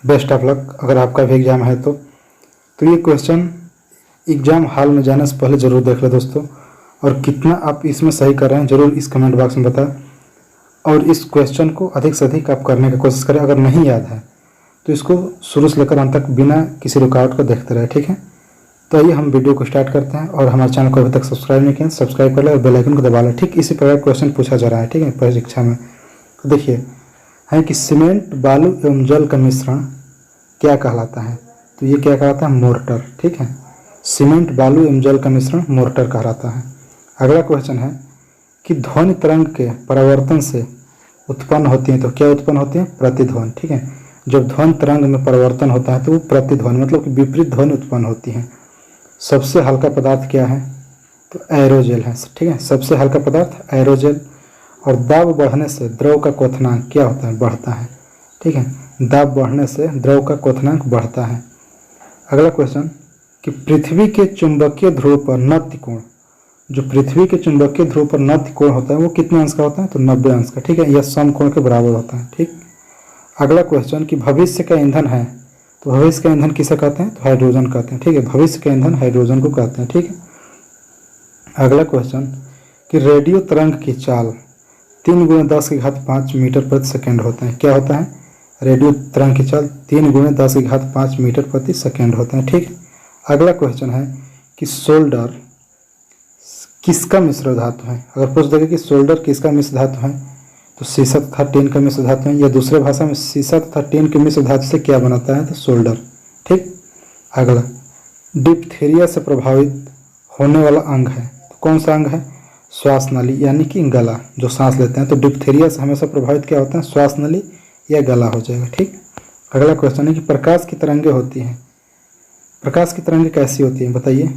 Best of luck अगर आपका भी एग्ज़ाम है तो ये क्वेश्चन एग्ज़ाम हॉल में जाने से पहले ज़रूर देख लें दोस्तों, और कितना आप इसमें सही कर रहे हैं ज़रूर इस कमेंट बॉक्स में बताएं, और इस क्वेश्चन को अधिक से अधिक आप करने की कोशिश करें। अगर नहीं याद है तो इसको शुरू से लेकर अंत तक बिना किसी रुकावट को देखते रहे, ठीक है। तो आइए हम वीडियो को स्टार्ट करते हैं, और हमारे चैनल को अभी तक सब्सक्राइब नहीं किया सब्सक्राइब कर लें और बेल आइकन को दबा लें। ठीक इसी प्रकार क्वेश्चन पूछा जा रहा है, ठीक है, परीक्षा में। तो देखिए है कि सीमेंट बालू एवं जल का मिश्रण क्या कहलाता है, तो ये क्या कहलाता है, मोर्टर, ठीक है। सीमेंट बालू एवं जल का मिश्रण मोर्टर कहलाता है। अगला क्वेश्चन है कि ध्वनि तरंग के परावर्तन से उत्पन्न होती है, तो क्या उत्पन्न होती है, प्रतिध्वनि, ठीक है। जब ध्वनि तरंग में परिवर्तन होता है तो वो प्रतिध्वनि मतलब कि विपरीत ध्वनि उत्पन्न होती है। सबसे हल्का पदार्थ क्या है, तो एरोजेल है, ठीक है। सबसे हल्का पदार्थ एरोजेल। और दाब बढ़ने से द्रव का क्वथनांक क्या होता है, बढ़ता है, ठीक है। दाब बढ़ने से द्रव का क्वथनांक बढ़ता है। अगला क्वेश्चन कि पृथ्वी के चुंबकीय ध्रुव पर नत्य कोण, जो पृथ्वी के चुंबकीय ध्रुव पर नत्य कोण होता है वो कितने अंश का होता है, तो 90 अंश का, ठीक है। यह समकोण के बराबर होता है, ठीक। अगला क्वेश्चन कि भविष्य का ईंधन है, तो भविष्य का ईंधन किसे कहते हैं, तो हाइड्रोजन कहते हैं, ठीक है। भविष्य का ईंधन हाइड्रोजन को कहते हैं, ठीक है। अगला क्वेश्चन कि रेडियो तरंग की चाल 3 × 10⁵ मीटर प्रति सेकेंड होते हैं, क्या होता है, रेडियो तरंग की चाल 3 × 10⁵ मीटर प्रति सेकेंड होते हैं, ठीक है। अगला क्वेश्चन है कि सोल्डर किसका मिश्र धातु है। अगर पूछ देगा कि सोल्डर किसका मिश्र धातु है, तो सीसा तथा टिन का मिश्र धातु है, या दूसरे भाषा में सीसा तथा टिन के मिश्र धातु से क्या बनाता है, तो सोल्डर, ठीक। अगला डिप्थीरिया से प्रभावित होने वाला अंग है, तो कौन सा अंग है, श्वास नली यानी कि गला, जो सांस लेते हैं। तो डिप्थीरिया से हमेशा प्रभावित क्या होता है, श्वास नली या गला हो जाएगा, ठीक। अगला क्वेश्चन है कि प्रकाश की तरंगें होती हैं, प्रकाश की तरंगें कैसी होती हैं, बताइए,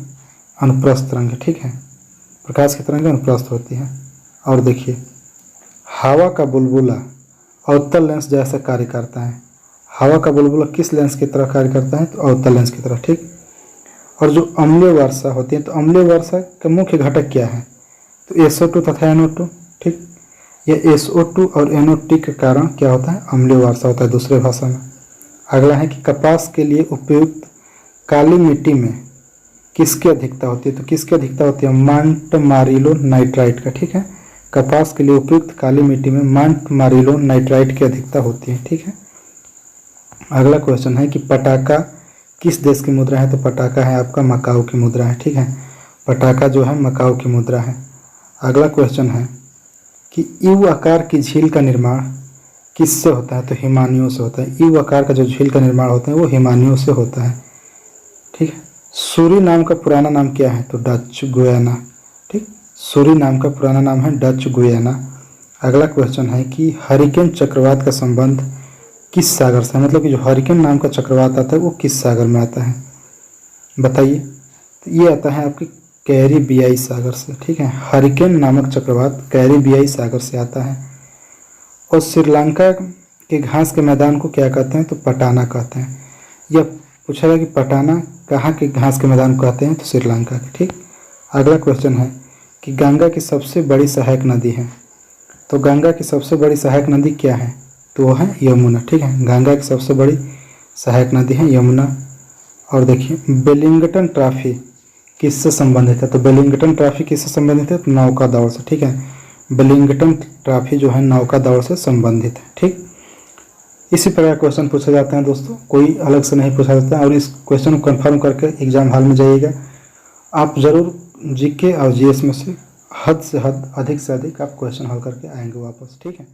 अनुप्रस्थ तरंगें, ठीक है। प्रकाश की तरंगें अनुप्रस्थ होती हैं। और देखिए हवा का बुलबुला अवतल लेंस जैसा कार्य करता है। हवा का बुलबुला किस लेंस की तरह कार्य करता है, तो अवतल लेंस की तरह, ठीक। और जो अम्लीय वर्षा होती है, तो अम्लीय वर्षा का मुख्य घटक क्या है, तो SO2 तथा NO2, ठीक। यह SO2 और NO2 के कारण क्या होता है, अम्लीय वर्षा होता है दूसरे भाषा में। अगला है कि कपास के लिए उपयुक्त काली मिट्टी में किसकी अधिकता होती है, तो किसकी अधिकता होती है, मांट-मारिलो नाइट्राइट का, ठीक है। कपास के लिए उपयुक्त काली मिट्टी में मांट-मारिलो नाइट्राइट की अधिकता होती है, ठीक है। अगला क्वेश्चन है कि पटाका किस देश की मुद्रा है, तो पटाका है आपका मकाऊ की मुद्रा है, ठीक है। पटाका जो है मकाऊ की मुद्रा है। अगला क्वेश्चन है कि यू आकार की झील का निर्माण किससे होता है, तो हिमानियों से होता है। यू आकार का जो झील का निर्माण होता है वो हिमानियों से होता है, ठीक है। सूरीनाम का पुराना नाम क्या है, तो डच गुयाना, ठीक। सूरीनाम का पुराना नाम है डच गुयाना। अगला क्वेश्चन है कि हरिकेन चक्रवात का संबंध किस सागर से है, मतलब कि जो हरिकेन नाम का चक्रवात आता है वो किस सागर में आता है, बताइए। तो ये आता है आपके कैरिबियाई सागर से, ठीक है। हरिकेन नामक चक्रवात कैरिबियाई सागर से आता है। और श्रीलंका के घास के मैदान को क्या कहते हैं, तो पटाना कहते हैं। यह पूछा गया कि पटाना कहाँ के घास के मैदान को कहते हैं, तो श्रीलंका के, ठीक। अगला क्वेश्चन है कि गंगा की सबसे बड़ी सहायक नदी है, तो गंगा की सबसे बड़ी सहायक नदी क्या है, तो वो है यमुना, ठीक है। गंगा की सबसे बड़ी सहायक नदी है यमुना। और देखिए वेलिंगटन ट्रॉफी किससे संबंधित है, तो वेलिंगटन ट्रॉफी किससे संबंधित है, तो नौका दौड़ से, ठीक है। वेलिंगटन ट्रॉफी जो है नौका दौड़ से संबंधित है, ठीक। इसी प्रकार क्वेश्चन पूछे जाते हैं दोस्तों, कोई अलग से नहीं पूछा जाता है। और इस क्वेश्चन को कंफर्म करके एग्जाम हॉल में जाइएगा। आप ज़रूर GK और GS में से हद अधिक से अधिक आप क्वेश्चन हल करके आएंगे वापस, ठीक है।